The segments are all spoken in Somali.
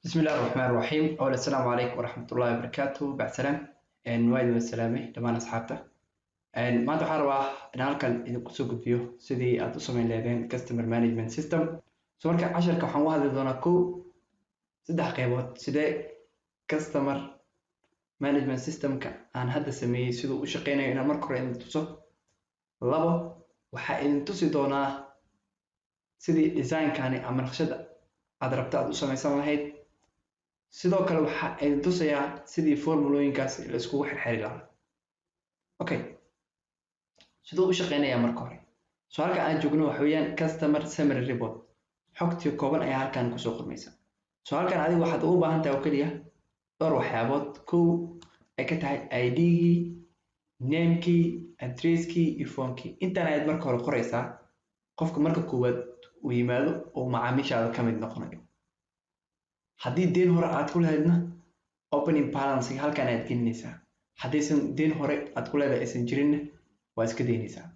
بسم الله الرحمن الرحيم. أولا السلام عليكم ورحمة الله وبركاته. بعد سلام وايد والسلامة دمان أصحابته. ما تحروا إن هالكن إذا كسوق فيه سدي أتصل من لابين customer management system. سو مركا 10 waxaan u hadli doonaa saddex qaybood sida customer management system-ka aan hadda sameeyay sidoo u shaqeynayo inaan marka hore idin tuso. labo waxaa idin tusi doonaa sidii design-kani ama naqshada aad rabto aad u samaysan lahayd. sidoo kale waxa ay tusayaa sidii formulooyinkaas la isku xirxiri lahaa. Okay, sidoo u shaqeynaya marka hore su'aalka aan joogno waxa weeyaan customer summary report. xogtii kooban ayaa halkan ku soo qormaysa. su'aalkan adigu waxaad u baahan tahay oo kaliya dhowr waxyaabood. kow ay ka tahay ID-gii, name-kii, address-kii iyo phone-kii. intaan ayaad marka hore qoraysaa qofka marka koowaad uu yimaado oo macaamiishaada ka mid noqonayo. haddii deen hore aad ku lahaydna opening balance halkan aad gelinaysaa. haddaysan deen hore aad ku leedahay aysan jirinna waa iska daynaysaa.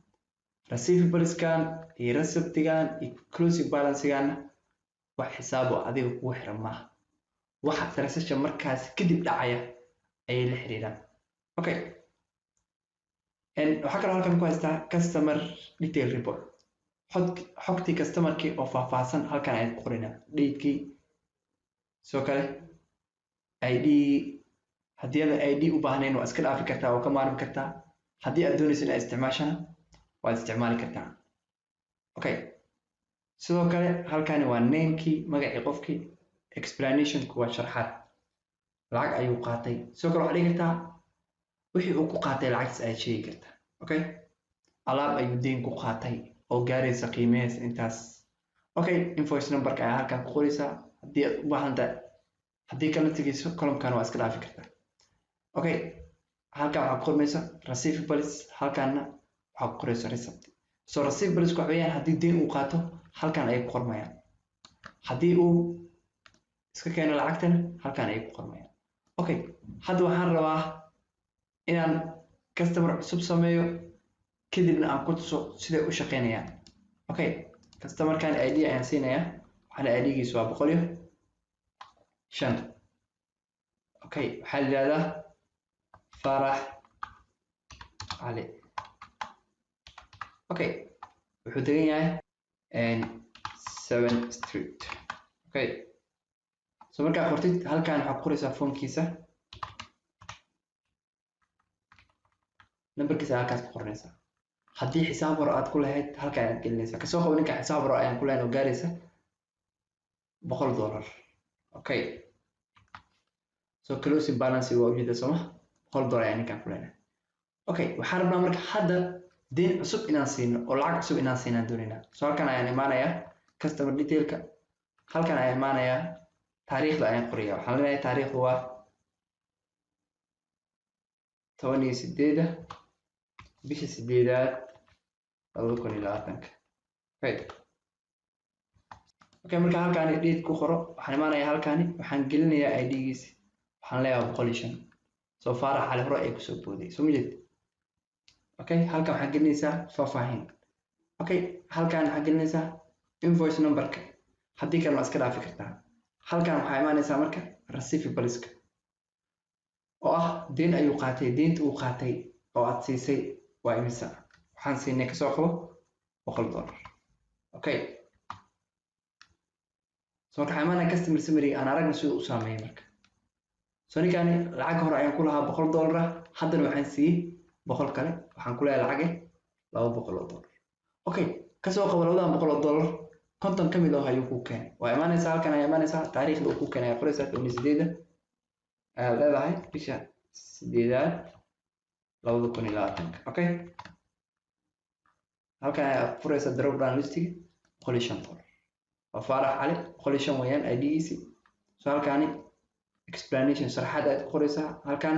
receivableskan iyo receptgan iyo closing balancegan wax xisaab oo adiga kugu xiran maaha. waxa transaction markaas kadib dhacaya ayay la xiriiraan. Okay, waxaa kaloo halkan ku haystaa customer detail report. xogtii customerkii oo faahfaahsan halkan ayaad ku qorinaa. date-kii soo kale ID. haddii aad ID u baahnayn waa iska dhaafi kartaa oo ka maarmi kartaa. haddii aad doonayso inaad isticmaashana waad isticmaali kartaa. Okay, sidoo kale halkani waa name-kii, magacii qofkii. explanation-ku waa sharxaad. lacag ayuu qaatay. sidoo kale waxaad dhigi kartaa wixii uu ku qaatay lacagtaas ayaad sheegi kartaa. Okay, alaab ayuu deyn ku qaatay oo gaaraysa qiimaheesa intaas. Okay, invoice number-ka ayaa halkan ku qoraysaa haddii aad u baahan tahay. haddii kala tegayso column-kan waa iska dhaafi kartaa. Okay, halkan waxaa ku qormaysa receivables, halkanna waxaa ku qoraysa recept. So receivables waxa weeyaan haddii deyn uu qaato halkan ayay ku qormayaan. haddii uu iska keeno lacagtana halkan ayay ku qormayaan. Okay, hadda waxaan rabaa inaan customer cusub sameeyo kadibna aan ku tuso siday u shaqeynayaan. Okay, customer-kan ID ayaan siinayaa. waxaana ID-giisu waa 105. Okay, waxaa la yiraahdaa Farax Ali. Okay, wuxuu degan yahay 7 Street. Okay, so markaa qortid halkan waxaa ku qoraysaa phone-kiisa, numberkiisa halkaas ku qoranaysaa. haddii xisaab hore aad ku lahayd halkan ayaad gelinaysaa. kasoo qabo ninka xisaab hore ayaan ku lahayn oo gaaraysa $100. Okay, so closing balance waa ujeeda soo ma $100 ayaan ninkan ku leenahay. Okay, waxaan rabnaa marka hadda deyn cusub inaan siino oo lacag cusub inaan siinaan doonaynaa. so halkan ayaan imaanayaa customer detail-ka. halkan ayaan imaanayaa taariikhda ayaan qorayaa. waxaan leenahay taariikhdu waa 18 bisha 8 2020. Okay, marka halkaani date ku qoro waxaan imaanayaa halkaani waxaan gelinayaa ID-giisa. waxaan leeyahay 105. so Farax Ali hore ay ku soo booday soo mideed. Okay, halkan waxaan gelinaysaa faahfaahin. Okay, halkan waxaan gelinaysaa invoice number-ka. haddii kale waa iska dhaafi kartaa. halkan waxaa imaanaysaa marka receivables-ka oo ah deyn ayuu qaatay. deynta uu qaatay oo aad siisay waa imisa. waxaan siinay kasoo qabo $100. Okay, so marka waxaan imaanaya customer summary aan aragna siduu u saameeyay marka. so ninkani lacag hore ayaan ku lahaa $100. haddana waxaan siiyey 100 kale. waxaan ku leeyahay lacag $200. Okay, kasoo qabo $200 konton ka mid ah ayuu ku keenay. waa imaanaysaa halkan ayaa imaanaysaa taariikhda uu ku keenay ayaa qoraysaa 18 ayaa leedahay bisha 8 2020. Okay, halkan ayaa qoraysaa drop down list-iga $105. waa Farax Ali 105 weeyaan ID-giisi. so halkaani explanation sharxaad aad ku qoraysaa. halkan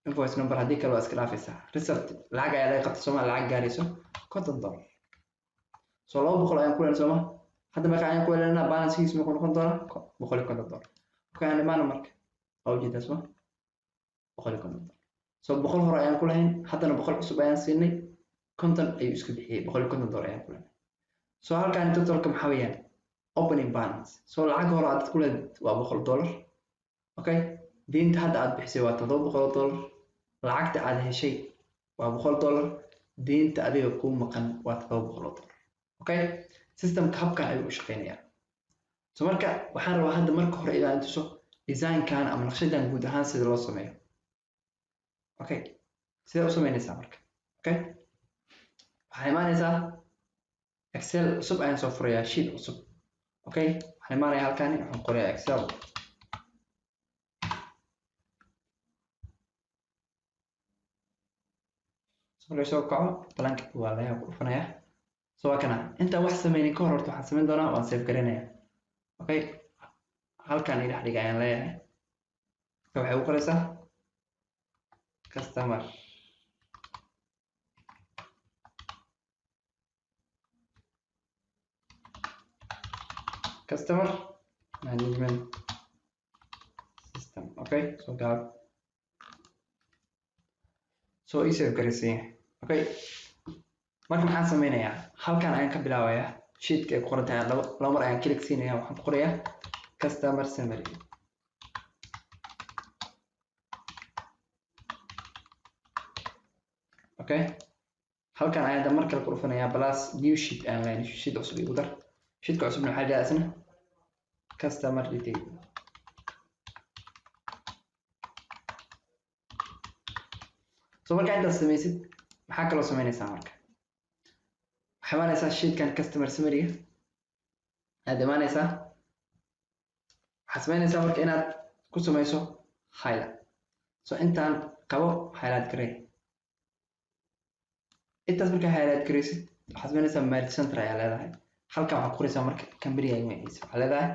invoice number haddii kale waa iska dhaafaysaa. receipt lacag ayaa laga qabtay Soomaa lacag gaarayso $50. so 200 ayaan ku leenahay Soomaa. hadda marka ayaan ku leenahay balance-kiisu ma noqon doona $150. okay, aan imaano marka oo ujeedaa Soomaa $150. so 100 hore ayaan ku lahayn haddana 100 cusub ayaan siinay 50 ayuu isku bixiyay $150 ayaan ku leenahay. so halkan totalka maxaa weeyaan opening balance. So lacag hore aad ku leed waa $100. Okay, deynta hadda aad bixisay waa $700. lacagta aad heshay waa $100. deynta adiga ku maqan waa $700. Okay, systemka habkan ayuu u shaqeynayaa. So marka waxaan rabaa hadda marka hore inaan tuso design-kan ama naqshadan guud ahaan sida loo sameeyo. Okay, sida u sameynaysaa marka. Okay, waxaan imaanaysaa Excel cusub ayaan soo furayaa, sheet cusub. Okay, waxaan imaanayaa halkan waxaan qorayaa Excel. marka soo kaco blank waa la ku dhufanayaa. So waa kana inta wax sameynin ka hor horta waxaan sameyn doonaa waan save gareynayaa. Okay, halkan ila dhiga ayaan leeyahay. Waxay u qoraysaa customer management system. Okay, so got so save gareysay. Okay, marka maxaan sameynayaa halkan ayaan ka bilaabayaa sheetka ay qoran tahay laba mar ayaan click siinayaa. waxaan ku qorayaa customer summary. Okay, halkan ayaan mar kale ku dhufanayaa plus new sheet ayaan leeyahay. sheet cusub igu dar. sheetka cusubna waxaa leeyahay isna customer detail. So marka intaad sameysid maxaa kaloo sameynaysaa marka waxaa imaanaysaa sheetkan customer summary aad imaanaysaa. waxaad sameynaysaa marka inaad ku sameyso highlight. So intaan qabo highlight garee. intaas markaa highlight gareysid waxaad sameynaysaa merge center ayaa leedahay. halkan waxaad ku qoraysaa marka company ay magaciisa waxaa leedahay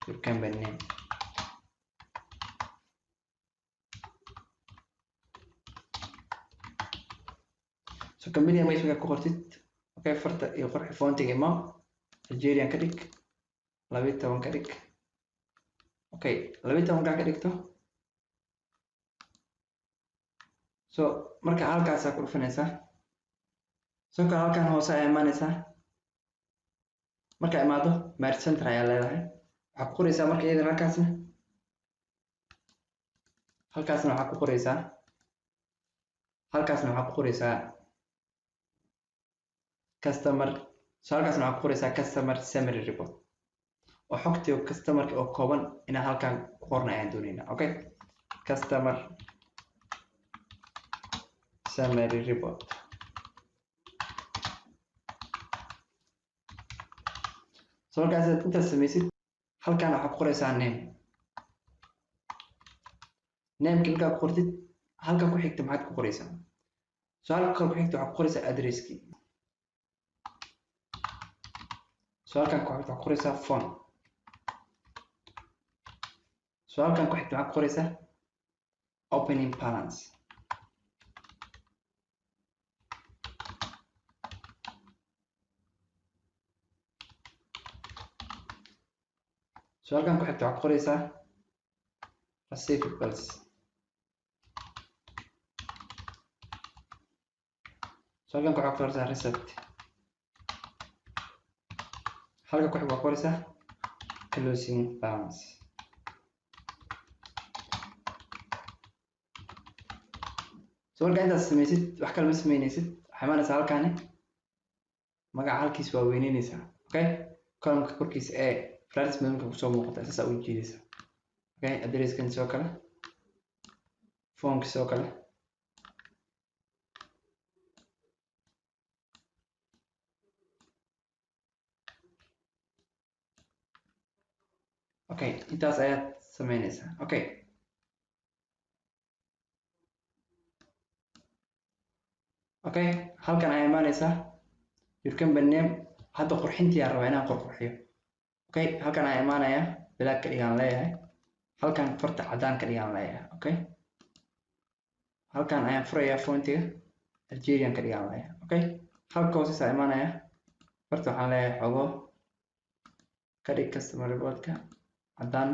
your company name. So company magaciisa ku qortid. Okay, farta iyo qorxi fontiga imaam Algerian ka dhig 12 ka dhig. Okay, 12 ka dhigto. So marka halkaas aad ku dhufanaysaa. So ka halkan hoose ayaa imaanaysaa. marka imaado merge center ayaa leedahay. waxaad ku qoraysaa marka iyada halkaasna waxaad ku qoraysaa customer. So halkaasna waxaad ku qoraysaa customer summary report. oo xogtii customer oo kooban ina halkan ku qorna ayaan doonaynaa. Okay, customer summary report. So markaas inta sameysid halkan waxaad ku qoraysaa name. name-ka ku qortid halkan ku xigta maxaad ku qoraysaa. So halkan ku xigta waxaad ku qoraysaa address-ki. So halkan ku xigta waxaad ku qoraysaa phone. So halkan ku xigta waxaad ku qoraysaa opening balance. So halkan ku xigta waxaad ku qoraysaa receivables. So halkan ku xigta waxaad ku qoraysaa receipt. halkan ku xigta waxaad ku qoraysaa closing balance. So marka intaas sameysid wax kale ma sameynaysid. waxay imaanaysaa halkaani magaca halkiis waa weyneynaysaa. Okay, column-ka korkiisa ee flash madow kusoo muuqata isaas u jiidaysaa. Okay, address-kan soo kale phone-ka soo kale. Okay, intaas ayaad sameynaysaa. Okay, halkan ayaa imaanaysaa your company name. hadda qurxintii aan rabaa inaan qurxiyo. Okay, halkan ayaa imaanaya black ka dhigaan leeyahay. halkan farta cadaan ka dhigaan leeyahay. Okay, halkan ayaan furayaa fontiga Algerian ka dhigaan leeyahay. Okay, halka hoose ayaa imaanaya farta waxaan leeyahay xogo ka dhig customer report-ka cadaan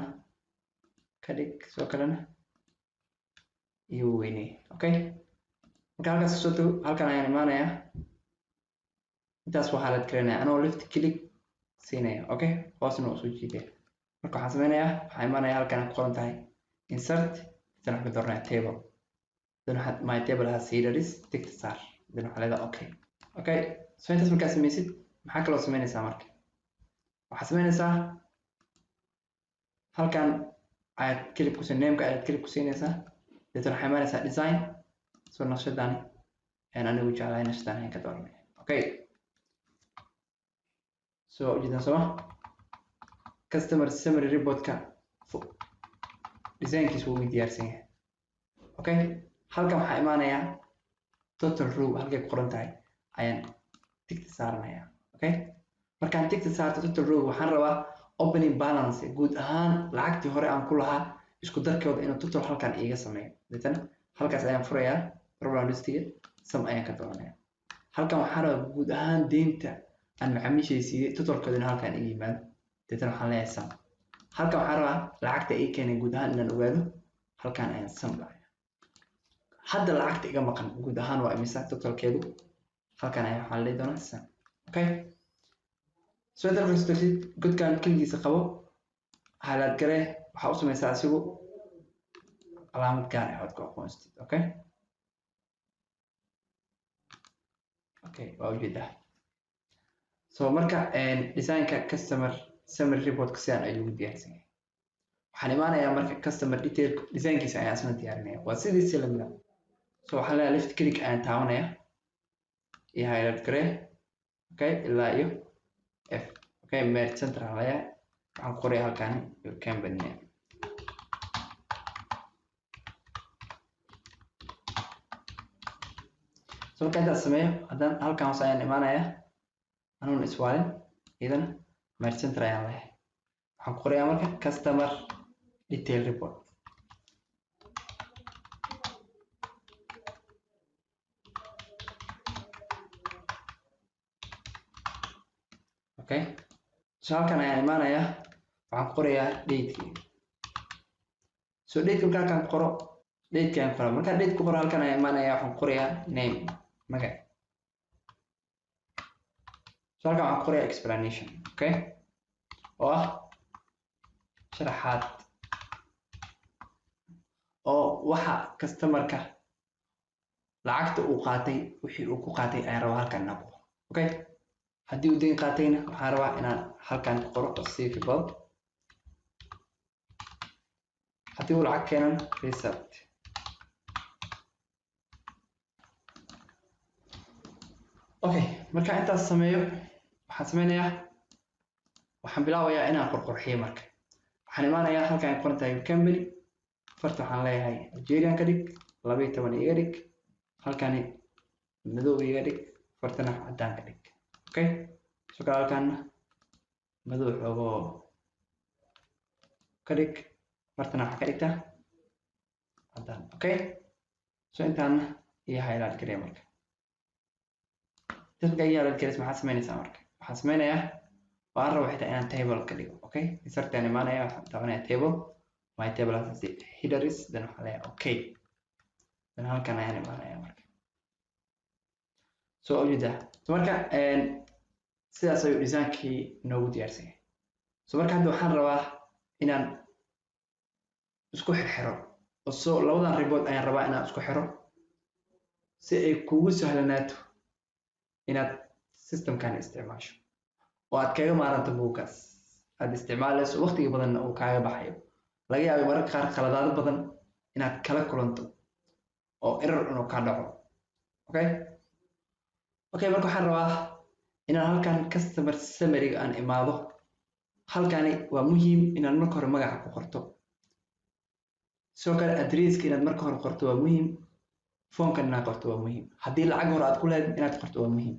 ka dhig. soo kalena iyo weynee. Okay, marka halkaas soo tago halkan ayaan imaanayaa. intaas waxaa la gareynaya anoo left click siinaya. Okay, hoosna u soo jiidaya. marka waxaan sameynayaa waxaan imaanayaa halkan ku qoran tahay insert, dan waxaan ka dooranayaa table, dan waxaan my table has headers, tigta saar, dan waxaan leedahay okay. So intaas markaa sameysid maxaa kaloo sameynaysaa marka waxaad sameynaysaa halkan ayaad click ku nameka ayaad click ku siinaysaa, dan waxaa imaanaysaa design. So naqshadan anigu jeclahay naqshadan ayaan ka dooranaya. Okay, so ujeedaan soo customer summary report-ka designkiisu wuu diyaarsan yahay. Okay, halkan waxaa imaanayaa total row halkay ku qoran tahay ayaan tigta saaranayaa. Okay, markaan tigta saarto total row waxaan rabaa opening balance guud ahaan lacagtii hore aan ku lahaa isku darkooda inuu total halkan iiga sameeyo. Deetana halkaas ayaan furayaa problem listiga, sum ayaan ka dooranayaa. halkan waxaan rabaa guud ahaan deynta aan macaamiishay siiyay totalkooda in halkan iga yimaado. deetana waxaan leeyahay sum. halkan waxaan rabaa lacagta ay keenay guud ahaan inaan ogaado, halkan ayaan sum dhacayaa. hadda lacagta iga maqan guud ahaan waa imisa totalkeedu, halkan ayaan waxaan leeyahay doonaa sum. Okay, so inta markaad tagtid godkan keligiisa qabo, highlight garee, waxaa u sameysaa asigu calaamad gaar ah aad ku aqoonsatid. Okay, waa ujeedaa. So marka designka customer summary report sidan ayuu ugu diyaarsan yahay. waxaan imaanayaa marka customer detail designkiisa ayaan isna diyaarinaya, waa sidiisi lamida. So waxaan leeyahay left click ayaan taabanaya iyo highlight garee. Okay, ilaa iyo F. Okay, merge center aan leeyahay, waxaan ku qorayaa halkan your company name. So marka intaas sameeyo haddana halkan hoose ayaan imaanayaa anuun iswaalin, idan merge center ayaan leeyahay, waxaan ku qorayaa marka customer detail report. Okay, so halkan ayaan imaanayaa waxaan ku qorayaa date-kii. So date markaan halkan qoro, date-kii ayaan qoraa. markaan date ku qoro halkan ayaan imaanayaa waxaan ku qorayaa name, magac. so halkan waxaan ku qorayaa explanation. Okay, oo ah sharaxaad oo waxa customer-ka lacagta uu qaatay wixii uu ku qaatay ayaan rabaa halkan inaan ku qoro. Okay, haddii uu deyn qaatayna waxaan rabaa inaan halkan ku qoro receivable, haddii uu lacag keenan receipt. Okay, marka intaas sameeyo waxaan sameynayaa waxaan bilaabayaa inaan qurxiyo. marka waxaan imaanayaa halkan ay qoran tahay company, farta waxaan leeyahay Algerian ka dhig, 12 iga dhig, halkani madow iga dhig, fartana cadaan ka dhig. Okay, so kala halkan madow xoogo ka dhig, fartana waxa ka dhigtaa cadaan. Okay, so intaan iyo highlight garee. marka dadka ayaa la gareys maxaa sameynaysaa marka waxaan sameynayaa waan rabaa xitaa inaan table ka dhigo. Okay, insert aan imaanayaa waxaan taabanayaa table, my table has headers, dan waxaan leeyahay okay, dan halkan ayaan imaanayaa marka. So ujeedaa, so marka sidaas ayuu designkii noogu diyaarsan yahay. So marka hadda waxaan rabaa inaan isku xirxiro, so labadan report ayaan rabaa inaan isku xiro si ay kugu sahlanaato inaad systemkan isticmaasho oo aad kaga maaranto buuggaas aad isticmaalayso, waqtiga badanna uu kaaga baxayo. laga yaabo mararka qaar qaladaado badan inaad kala kulanto oo error inuu ka dhaco. Okay, marka waxaan rabaa inaan halkan customer summary aan imaado. halkani waa muhiim inaad marka hore magaca ku qorto, sidoo kale addresska inaad marka hore qorto waa muhiim, phone-kan inaad qorto waa muhiim, haddii lacag hore aad ku leedahay inaad qorto waa muhiim.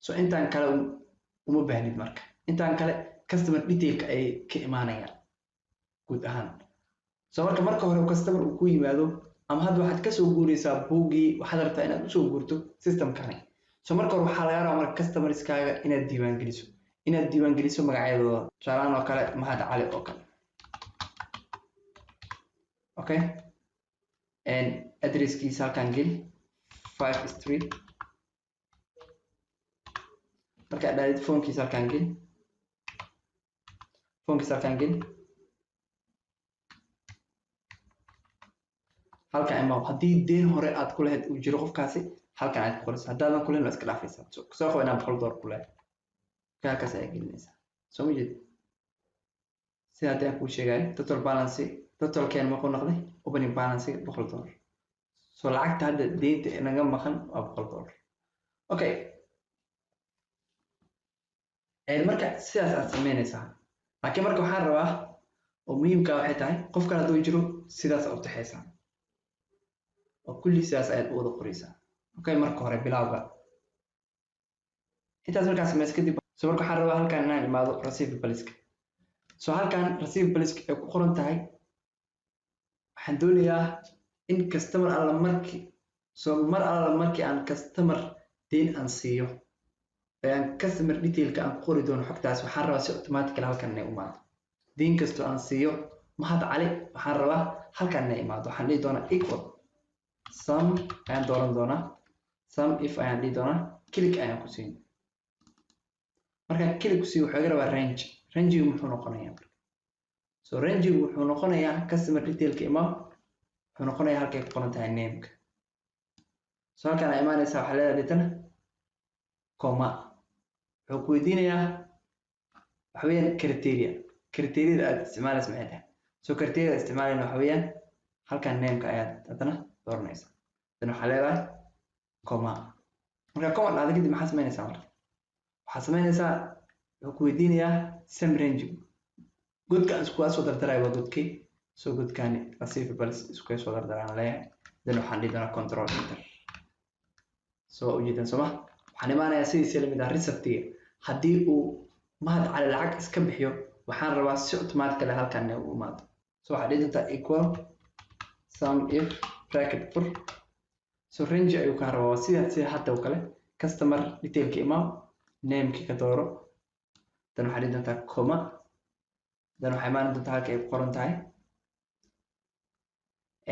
So intaan kale uma baahnid. marka intaan kale customer detail-ka ay ka imaanayaan guud ahaan. So marka hore customer uu ku yimaado ama hadda waxaad ka soo guuraysaa buuggii, waxaad rabtaa inaad u soo guurto system-kani. So marka hore waxaa laga rabaa marka customerskaaga inaad diiwaan geliso magacyadooda. tusaalahaan oo kale Mahad Cali oo kale. Okay, and addresskiisa halkan geli 5 Street. marka aad phone-kiisa halkan geli foonkiisa halkaan geli halkaan imaa haddii deen hore aad ku lahayd uu jiro qofkaasi halkaan aad ku qoraysaa haddaadan ku lahayn waa iska dhaafaysaa soo qabo inaan $100 ku leeyahay halkaas ayaa gelinaysaa soo ma jeed sida haddii aan kuu sheegayo total balance totalkeen ma ku noqday opening balance $100 soo lacagta hadda deynta naga maqan waa $100 okay marka sidaas aad samaynaysaa laakiin marka waxaan rabaa oo muhiimka waxay tahay qofkan hadduu jiro sidaas aad u taxaysaa oo kulli sidaas ayaad u wada qoraysaa okay marka hore bilowga intaas markaa samays kadib soo marka waxaan rabaa halkaan inaan imaado receivables-ka soo halkaan receivables-ka ay ku qoran tahay waxaan doonayaa in customer alla markii aan customer deyn aan siiyo ayaan customer detailka aan ku qori doono xogtaas waxaan rabaa si automatically halkaan inay imaado deyn kastoo aan siiyo Mahad Cali waxaan rabaa halkaan inay imaado waxaan dhihi doonaa equal sum ayaan dooran doonaa sum if ayaan dhihi doonaa click ayaan ku siin markaan click ku siiyo wuxuu iga rabaa range muxuu noqonayaa so range wuxuu noqonayaa customer detailka wuxuu noqonayaa halkay ku qoran tahay name-ka so halkaan ay imaanaysaa waxaa leedahay dhitana comma wuxuu ku weydiinayaa waxa weeyaan criteria aad isticmaalaysa maxay tahay so criteria isticmaalayna waxa weeyaan halkaan name-ka ayaad haddana dooranaysaa dan waxaa leedahay comma marka comma dhacda kadib maxaa samaynaysaa marka waxaa samaynaysaa wuxuu ku weydiinayaa same range godka aan iskuga soo dardarayo waa godkii soo godkaani receivables iskuga soo dardaraan leeyahay dan waxaan dhihi doonaa control enter soo ujeedan sooma waxaan imaanayaa sidiisa lamid ah receptiga haddii uu Mahad Cali lacag iska bixiyo waxaan rabaa si automatically halkaan inay u imaado so waxaa dhihi doontaa equal sum if bracket for so range ayuu kaa rabaa sida hadda oo kale customer detailka imaam name-ki ka dooro dan waxaa dhihi doontaa comma dan waxaa imaan doontaa halka ay ku qoran tahay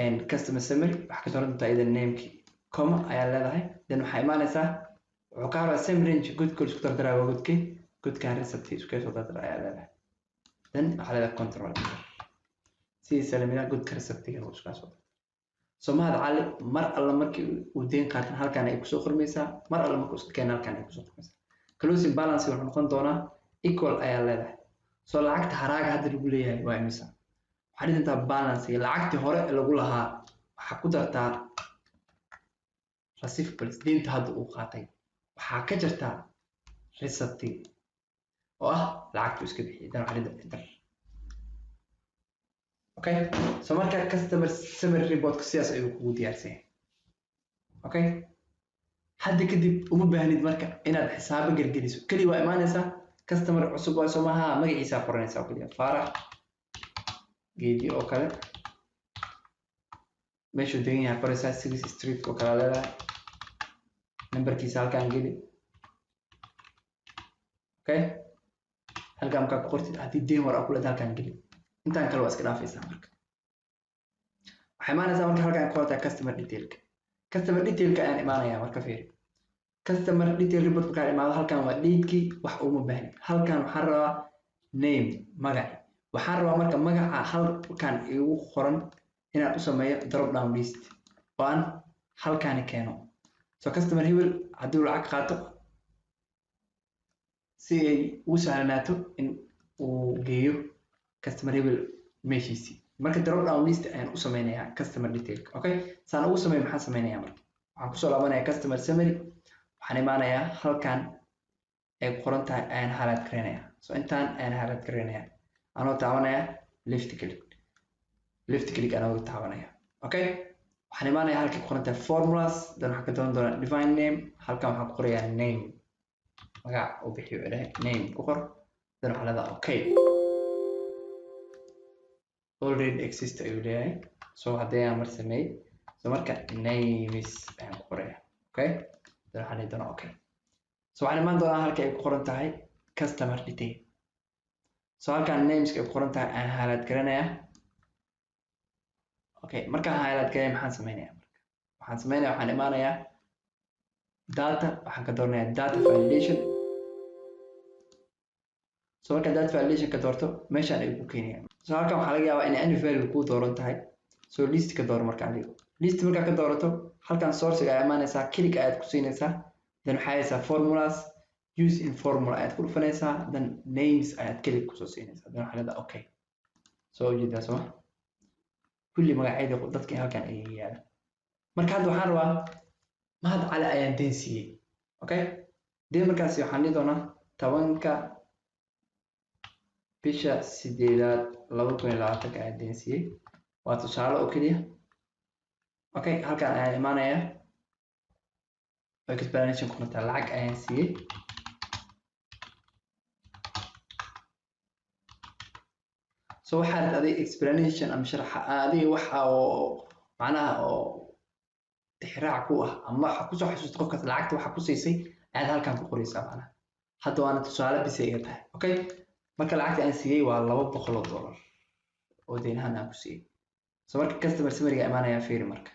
and customer summary waxaa ka dooran doontaa ida name-ki comma ayaa leedahay dan waxaa imaanaysaa wuxuu ka rabaa same range godka isku dardaraa waa godkaan recipe isku soo dardara ayaa leedahay dan waxaa leedahay control sidiisa lamid ah godka recipe-ga uu isku soo so Mahad Cali mar alla markii uu deyn qaatan halkaan ay kusoo qormaysaa mar alla markuu iska keeno halkaan ay kusoo qormaysaa closing balance wuxuu noqon doonaa equal ayaa leedahay so lacagta haraaga hadda lagu leeyahay waa imisa waxaa dhihi doontaa balance lacagtii hore lagu lahaa waxaa ku dartaa receivables deynta hadda uu qaatay waxaa ka jirtaa receipt oo ah lacagtu iska bixiyay dan waxaa dhihi doontaa enter okay so marka customer summary report sidaas ayuu kugu diyaarsan yahay okay hadda kadib uma baahnid marka inaad xisaabo gelgeliso kali waa imaanaysaa customer cusub waa soo maaha magaciisa qoranaysaa kaliya Faarax geedi oo kale meeshuu degan yahay qoraysaa 6 street oo kale leedahay numberkiisa halkaan geli okay halkaan markaa ku qortid haddii deyn hore ku leedahay halkaan geli intaan kale waa iska dhaafaysaa marka waxay imaanaysaa marka halkaan ku qortaa customer detailka ayaan imaanayaa marka fiiri customer detail report markaan imaado halkaan waa date-kii wax uma baahni halkaan waxaan rabaa name magaci waxaan rabaa marka magaca halkaan igu qoran inaan u sameeyo drop down list oo aan halkaan keeno so customer hebel haddii uu lacag qaato si ay u sahlanaato in uu geeyo customer hebel meeshiisii marka drop down list ayaan u sameynayaa customer detail okay saan ugu sameeyo maxaan sameynayaa marka waxaan kusoo laabanayaa customer summary waxaan imaanayaa halkaan ay ku qoran tahay ayaan highlight gareynayaa so intaan ayaan highlight gareynayaa anoo taabanaya left click anoo taabanaya okay waxaan imaanayaa halkay ku qoran tahay formulas dan waxaan ka dooran doonaa define name halkaan waxaan ku qorayaa name magac uu bixiyo name ku qor dan waxaa leedahay okay already exist ayuu leeyahay so haddii aan mar sameeyey so marka names ayaan ku qoraya okay dan waxaan dhihi doonaa okay so waxaan imaan doonaa halka ay ku qoran tahay customer detail so halkaan nameska ay ku qoran tahay aan highlight garanayaa okay markaan highlight gareeyo maxaan sameynayaa marka waxaan imaanayaa data waxaan ka dooranayaa data validation so marka dad validation ka doorto meeshaan ay ku keenayaan so halkan waxaa laga yaabaa in any value ku dooran tahay so list ka door marka adiga list marka ka doorato halkan source ga imaanaysaa click ayaad ku siinaysaa then waxaa haysaa formulas use in formula ayaad ku dhufanaysaa then names ayaad click ku soo siinaysaa then waxaa leedahay okay so ujeedaa soo kulli magacyada dadka halkan ay yaalaan marka hadda waxaan rabaa mahad cali ayaan deen siiyey okay deen markaasi waxaan dhihi doonaa 10ka bisha 8aad 2020 ayaan deen siiyey waa tusaale oo keliya okay halkan ayaan imaanayaa explanation ku noqota lacag ayaan siiyey so waxaad adiga explanation ama sharax adiga waxa oo macnaha oo tixraac ku ah ama waxa ku soo xasuusta qofka lacagta waxa ku siisay ayaad halkan ku qoraysaa macnaha hadda waana tusaale bis ay tahay okay marka lacagta aan siiyey waa $200 oo deenahan aan ku siiyey so marka customer summary ga imaanaya fiiri marka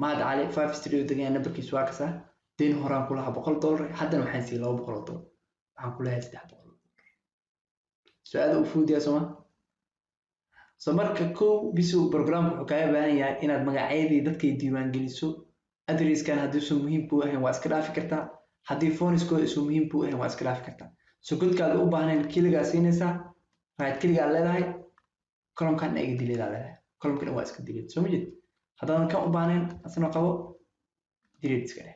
mahad cali 5 street degan numberkiisu waa kasa deen horaan ku lahaa $100 haddana waxaan siiyey $200 waxaan ku leeyahay $300 su'aal u fuudiya soma so marka bisu program wuxuu kaaga baahan yahay inaad magacyadii dadka diiwaan geliso address-kan haddii uu muhiim ku yahay waa iska dhaafi kartaa haddii phone-iskooda uu muhiim ku yahay waa iska dhaafi kartaa so godkaada u baahnayn kiligaa siinaysaa right kiligaa leedahay column-kan ay delete leedahay column-kan waa iska delete soo ma jeed haddaan kan u baahnayn asna qabo delete iska leh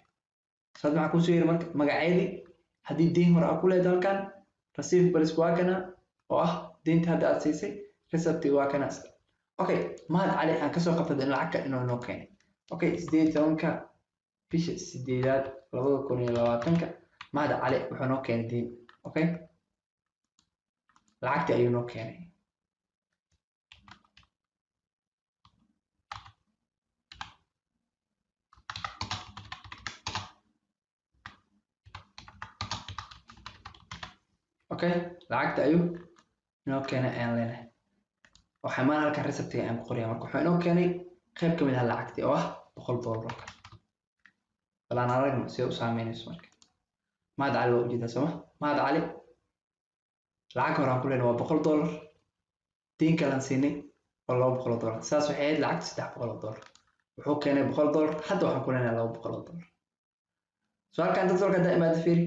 so maxaa ku soo yiri marka magacyadii haddii deen hore aad ku leedahay halkan receivables waa kana oo ah deynta hadda aad siisay receipt waa kana okay mahad cali aan ka soo qabtay lacagta inuu noo keenay okay 18ka bisha 8aad 2020 mahad cali wuxuu noo keenay deen okay lacagta ayuu noo keenay okay lacagta ayuu noo keenay ayaan leenahay waxaa maan halkan receipt-ga aan ku qoraya marka wuxuu inoo keenay qayb ka mid ah lacagtii oo ah $100 balaan aragno si uu saameynayso marka mahad cali waa ujeedaa soo mahad cali lacag hore aan ku leenahay waa $100 deen kalan siinay waa $200 saas waxay ahayd lacagta $300 wuxuu keenay $100 hadda waxaan ku leenahay $200 soo halkan dad walka daa'imaad fiiri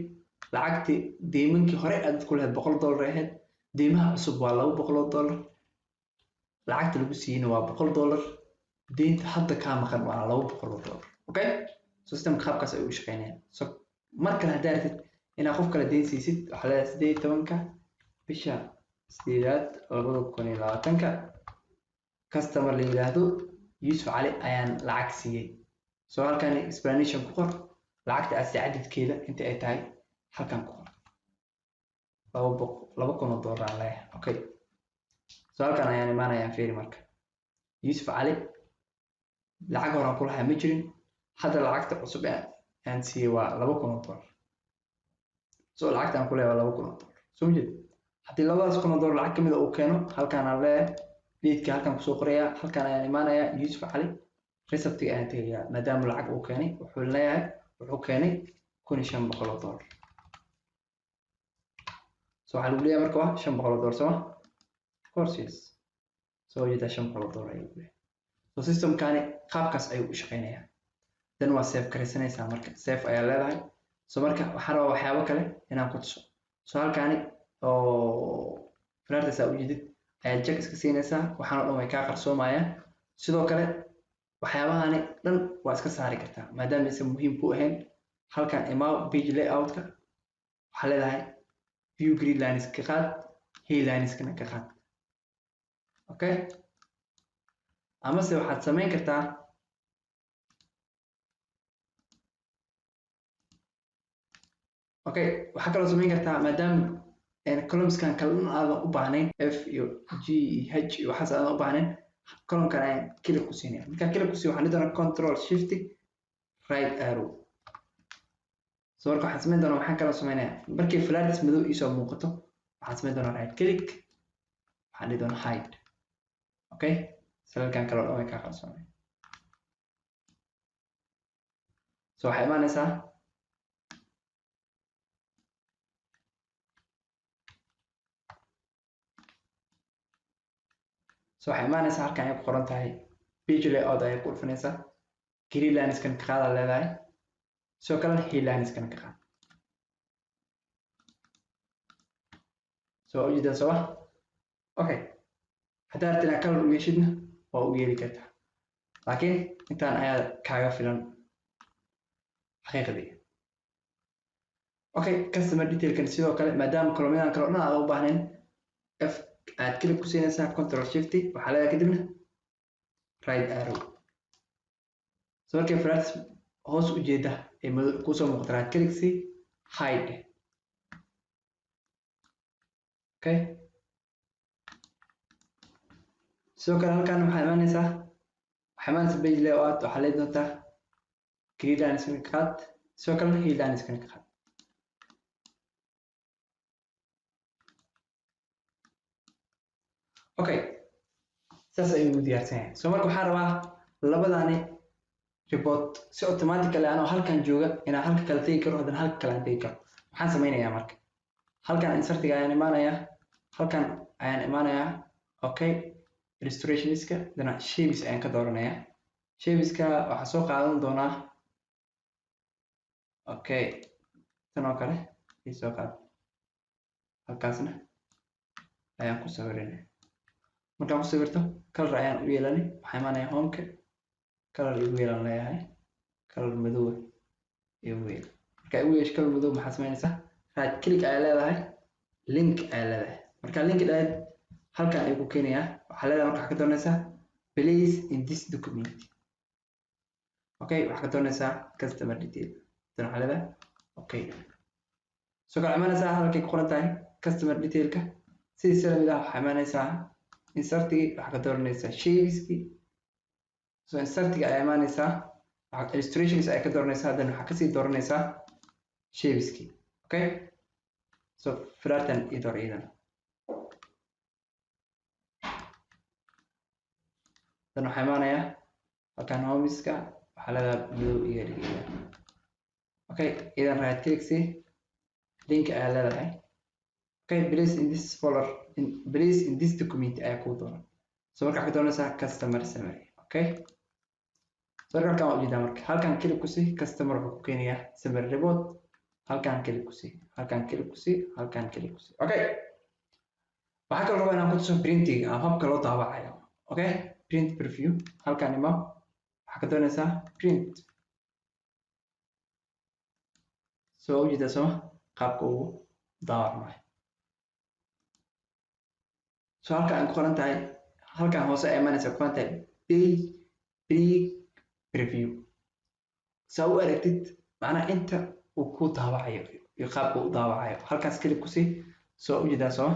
lacagtii deemankii hore aad ku lahayd $100 ahayd deemaha cusub waa $200 lacagta lagu siiyeyna waa $100 deynta hadda ka maqan waa $200 okay system qaabkaas ay u shaqeynayaan so marka hadda rabtid inaad qof kale deyn siisid waxa la 18ka bisha 8aad 2020 customer la yiraahdo Yusuf Cali ayaan lacag siiyey so halkan explanation ku qor lacagta aad cadadkeeda inta ay tahay halkan ku qor $200 leh okay so halkan ayaan imaanayaa fiiri marka Yusuf Cali lacag hore ku lahaa ma jirin hadda lacagta cusub aan siiyey waa $200 so lacagta aan ku leeyahay $200 soo jeed haddii $200 lacag kamid ah uu keeno halkan aan leeyahay leedka halkan ku soo qoraya halkan ayaan imaanayaa Yusuf Cali receipt-ga aan tagayaa maadaama lacag uu keenay wuxuu leeyahay wuxuu keenay $1500 so waxaa lagu leeyahay marka waa $500 soo of course yes so jeeda $500 ayuu leeyahay so system-kani qaabkaas ayuu u shaqeynayaa dan waa save karaysanaysaa marka save ayaa leedahay so marka waxaan rabaa waxyaabo kale inaan ku tuso so halkani oo flairtaas u jeedid ayaad check iska siinaysaa waxaan oo dhan way kaa qarsoomayaan sidoo kale waxyaabahani dhan waa iska saari kartaa maadaama aysan muhiim ku ahayn halkan imaa page layout-ka waxaa leedahay view grid lines ka qaad hay lines kana ka qaad okay ama se waxaad samayn kartaa okay waxaa kaloo samayn kartaa maadaama columns-kan kala aadan u baahnayn f iyo g iyo h iyo waxaas aadan u baahnayn column-kan ayaan click ku siinaya markaan click ku siiyo waxaan doonaa control shift right arrow so marka waxaan samayn doonaa waxaan kaloo samaynayaa markii flags madow isoo muuqato waxaan samayn doonaa right click waxaan dhihi doonaa hide okay salkan kaloo dhan way kaa qarsoomay so waxay imaanaysaa so waxay imaanaysaa halkan ay ku qoran tahay page layout ay ku dhufanaysaa grid lines kan ka qaada leedahay sidoo kale hill lines kan ka qaad so ujeedaan soo okay hadaa rabtid inaad color u yeeshidna waa u yeeli kartaa laakiin intaan ayaa kaaga filan xaqiiqdii okay customer detail kan sidoo kale maadaama column-yadan kale oo dhan aad u baahnayn f aad click ku siinaysaa control shift waxaa leedahay kadibna right arrow so markay flags hoos u jeeda ee madow ku soo muuqata right click si hide okay sidoo kale halkan waxaa imaanaysaa page layout waxaa leedahay doontaa grid lines kan ka qaad sidoo kale hill lines kan ka qaad okay saas ayuu diyaarsan yahay so marka waxaan rabaa labadani report si automatically anoo halkan jooga inaan halka kala tegi karo haddana halka kale aan tegi karo waxaan samaynayaa marka halkan insertiga ayaan imaanayaa okay illustrationiska haddana shapes ayaan ka dooranayaa shapeska waxaa soo qaadan doonaa okay tan oo kale ii soo qaad halkaasna ayaan ku sawirinaya markaan ku sawirto color ayaan u yeelani waxaa imaanaya homeka color igu yeelan leeyahay color madow igu yeel marka igu yeesho color madow maxaa samaynaysaa right click ayaa leedahay link ayaa leedahay marka link dhaad halkan ayuu ku keenayaa waxaa leedahay marka waxaa ka doonaysaa place in this document okay waxaa ka doonaysaa customer detail tan waxaa leedahay okay soo kala imaanaysaa halkay ku qoran tahay customer detailka sidii sida mid ah waxaa imaanaysaa insertigi waxaa ka dooranaysaa shapeski so insertiga ayaa imaanaysaa illustrations ayaa ka dooranaysaa haddana waxaa kasii dooranaysaa shapeski okay so flatten iyo door iidan dan waxaa imaanayaa halkan homeska waxaa leedahay madow iyo dhigeeda okay idan right click si link ayaa leedahay okay place in this folder place in this document ayaa kuu dooran so marka waxaa ka doonaysaa customer summary okay so halkan waa ujeedaa marka halkan click ku si customer wuxuu ku keenayaa summary report halkan click ku si halkan click ku si halkan click ku si okay waxaa kaloo rabaa inaan ku tuso printing ama habka loo daabacayo okay print preview halkan ima waxaa ka doonaysaa print so ujeedaa soo qaabka uu daawacmayo so halkan ay ku qoran tahay halkan hoose ay imaanaysaa ku qoran tahay page preview saa u aragtid macnaha inta uu ku daawacayo iyo qaabka uu daawacayo halkaas click ku si soo ujeedaa soo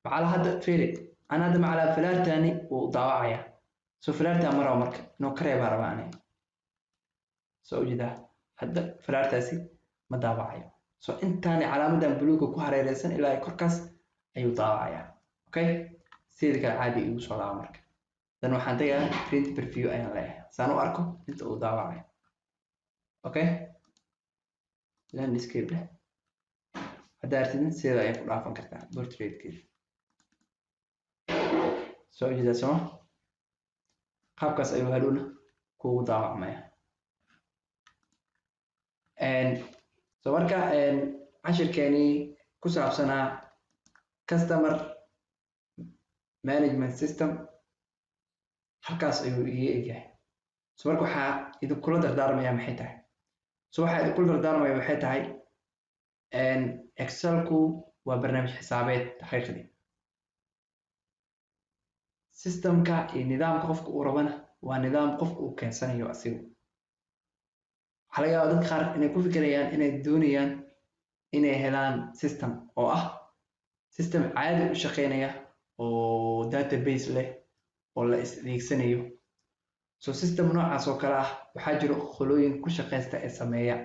macala hadda fiiri ana hadda macala falaartani uu daawacaya so falaarta maro marka inuu ka reebaa rabaa aniga soo ujeedaa hadda falaartaasi ma daawacayo so intaani calaamadan buluuga ku hareereysan ilaa korkaas ayuu daawacayaa okay sidii kale caadi igu soo laaba marka dan waxaan tagayaa print preview ayaan leeyahay saan u arko inta uu daawacayo okay landscape leh haddaa artidin sida ayay ku dhaafan kartaa portraitkeeda soo ujeedaa soo qaabkaas ayuu hadhowna kuugu daawacmaya so marka cashirkeeni ku saabsanaa customer management system halkaas ayuu iga egyahay so marka waxaa idinkula dardaarmaya maxay tahay so waxaa idinkula dardaarmaya waxay tahay excelku waa barnaamij xisaabeed xaqiiqdii systemka iyo nidaamka qofka uu rabana waa nidaam qofka uu keensanayo asigu waxaa laga yaabaa dadka qaar inay ku fikirayaan inay doonayaan inay helaan system oo ah system caadi u shaqeynaya oo database leh oo la isdhiigsanayo so system noocaas oo kale ah waxaa jiro qolooyin ku shaqeysta ee sameeya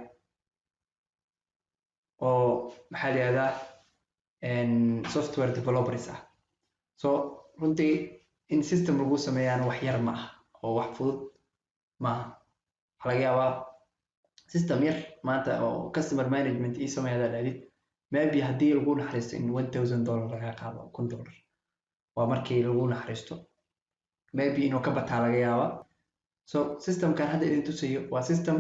oo maxaa la yihahdaa software developers ah so runtii in system lagu sameeyaan wax yar ma ah oo wax fudud maaha waxaa laga yaabaa system yar maanta oo customer management ii sameeyada dhaadid maybe haddii lagu naxariisto in $1000 laga qaado $1000 waa markii lagu naxariisto maybe inuu ka bataa laga yaaba. So systemkan hadda idin tusayo waa system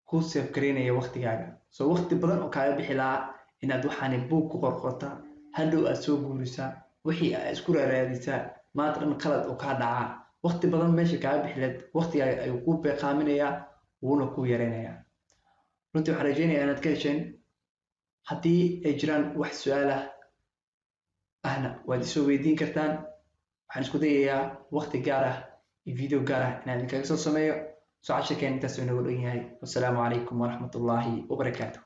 ku save gareynaya waqtigaaga. So waqti badan oo kaaga bixi lahaa inaad waxaani buug ku qorqortaa, hadhow aad soo guurisaa, wixii aad isku raadisaa, maanta dhan qalad oo kaa dhacaa, waqti badan meesha kaaga bixi lahayd waqtigaaga ayuu ku beeqaaminayaa, wuuna ku yareynayaa. runtii waxaan rajeynayaa inaad ka hesheen. haddii ay jiraan wax su-aal ahna waad isoo weydiin kartaan. waxaan isku dayayaa waqti gaar ah iyo video gaar ah inaan idinkaga soo sameeyo. so casharkeen intaas inoogu dhan yahay. wassalaamu calaykum waraxmatullaahi wabarakaatuh.